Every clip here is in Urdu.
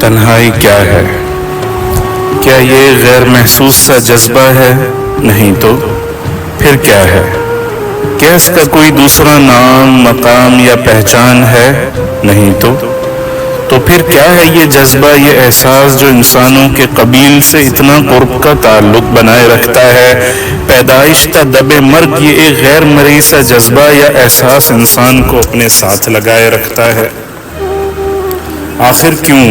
تنہائی کیا ہے؟ کیا یہ غیر محسوس سا جذبہ ہے؟ نہیں تو پھر کیا ہے؟ کیا اس کا کوئی دوسرا نام، مقام یا پہچان ہے؟ نہیں تو پھر کیا ہے یہ جذبہ، یہ احساس جو انسانوں کے قبیل سے اتنا قرب کا تعلق بنائے رکھتا ہے؟ پیدائش تا دب مرگ یہ ایک غیر مرئی سا جذبہ یا احساس انسان کو اپنے ساتھ لگائے رکھتا ہے۔ آخر کیوں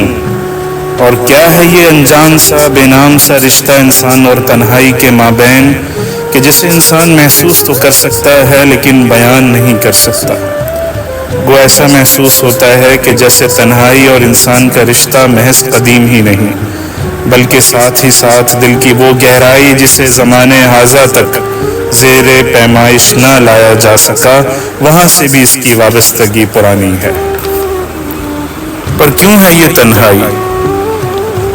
اور کیا ہے یہ انجان سا بے نام سا رشتہ انسان اور تنہائی کے مابین کہ جسے انسان محسوس تو کر سکتا ہے لیکن بیان نہیں کر سکتا؟ وہ ایسا محسوس ہوتا ہے کہ جیسے تنہائی اور انسان کا رشتہ محض قدیم ہی نہیں بلکہ ساتھ ہی ساتھ دل کی وہ گہرائی جسے زمانے حاضر تک زیر پیمائش نہ لایا جا سکا، وہاں سے بھی اس کی وابستگی پرانی ہے۔ پر کیوں ہے یہ تنہائی؟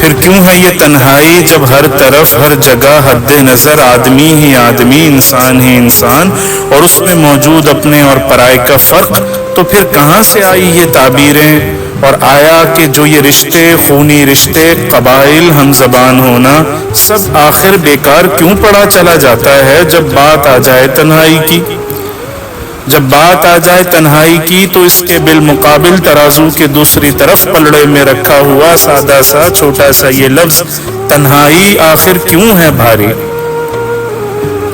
پھر کیوں ہے یہ تنہائی جب ہر طرف ہر جگہ حد نظر آدمی ہی آدمی، انسان ہی انسان، اور اس میں موجود اپنے اور پرائے کا فرق؟ تو پھر کہاں سے آئی یہ تعبیریں اور آیا کہ جو یہ رشتے، خونی رشتے، قبائل، ہم زبان ہونا، سب آخر بیکار کیوں پڑا چلا جاتا ہے جب بات آ جائے تنہائی کی؟ جب بات آ جائے تنہائی کی تو اس کے بالمقابل ترازو کے دوسری طرف پلڑے میں رکھا ہوا سادہ سا چھوٹا سا یہ لفظ تنہائی آخر کیوں ہے بھاری؟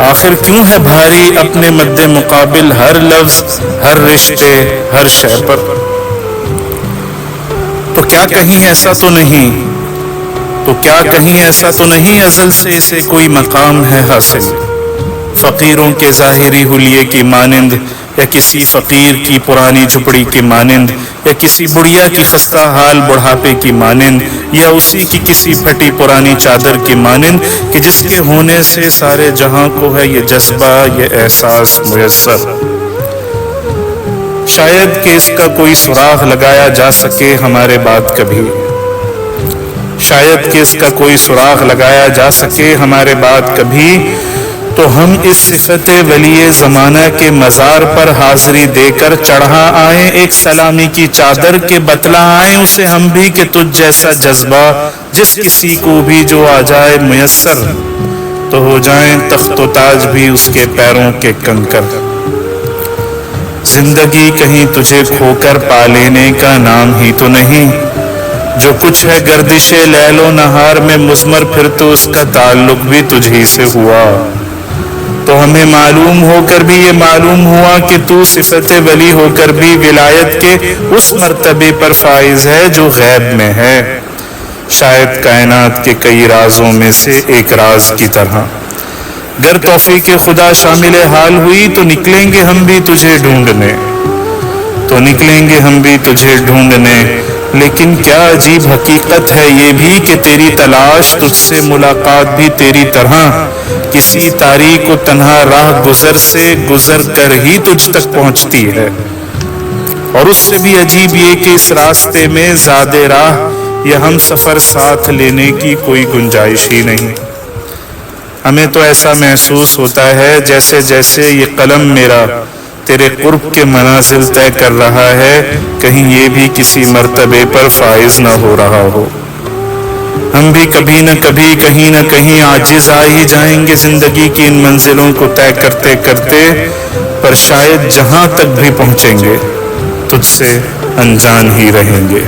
آخر کیوں ہے بھاری اپنے مد مقابل ہر لفظ، ہر رشتے، ہر شے پر؟ تو کیا کہیں ایسا تو نہیں ازل سے اسے کوئی مقام ہے حاصل، فقیروں کے ظاہری حلیے کی مانند، یا کسی فقیر کی پرانی جھپڑی کی مانند، یا کسی بڑھیا کی خستہ حال بڑھاپے کی مانند، یا اسی کی کسی پھٹی پرانی چادر کی مانند کہ جس کے ہونے سے سارے جہاں کو ہے یہ جذبہ، یہ احساس میسر؟ شاید کہ اس کا کوئی سراغ لگایا جا سکے ہمارے بعد کبھی، شاید کہ اس کا کوئی سراغ لگایا جا سکے ہمارے بعد کبھی، تو ہم اس صفت ولی زمانہ کے مزار پر حاضری دے کر چڑھا آئیں ایک سلامی کی چادر کے بتلا آئیں اسے ہم بھی کہ تجھ جیسا جذبہ جس کسی کو بھی جو آ جائے میسر، تو ہو جائیں تخت و تاج بھی اس کے پیروں کے کنکر۔ زندگی کہیں تجھے کھو کر پا لینے کا نام ہی تو نہیں، جو کچھ ہے گردش لیل و نہار میں مضمر، پھر تو اس کا تعلق بھی تجھ ہی سے ہوا۔ تو ہمیں معلوم ہو کر بھی یہ معلوم ہوا کہ تو صفت ولی ہو کر بھی ولایت کے اس مرتبے پر فائز ہے جو غیب میں ہے، شاید کائنات کے کئی رازوں میں سے ایک راز کی طرح۔ گر توفیق خدا شامل حال ہوئی تو نکلیں گے ہم بھی تجھے ڈھونڈنے، لیکن کیا عجیب حقیقت ہے یہ بھی کہ تیری تلاش، تجھ سے ملاقات بھی تیری طرح کسی تاریک و تنہا راہ گزر سے گزر کر ہی تجھ تک پہنچتی ہے، اور اس سے بھی عجیب یہ کہ اس راستے میں زاد راہ یا ہم سفر ساتھ لینے کی کوئی گنجائش ہی نہیں۔ ہمیں تو ایسا محسوس ہوتا ہے جیسے جیسے یہ قلم میرا تیرے قرب کے منازل طے کر رہا ہے، کہیں یہ بھی کسی مرتبے پر فائز نہ ہو رہا ہو۔ ہم بھی کبھی نہ کبھی کہیں نہ کہیں عاجز آ ہی جائیں گے زندگی کی ان منزلوں کو طے کرتے کرتے، پر شاید جہاں تک بھی پہنچیں گے تجھ سے انجان ہی رہیں گے۔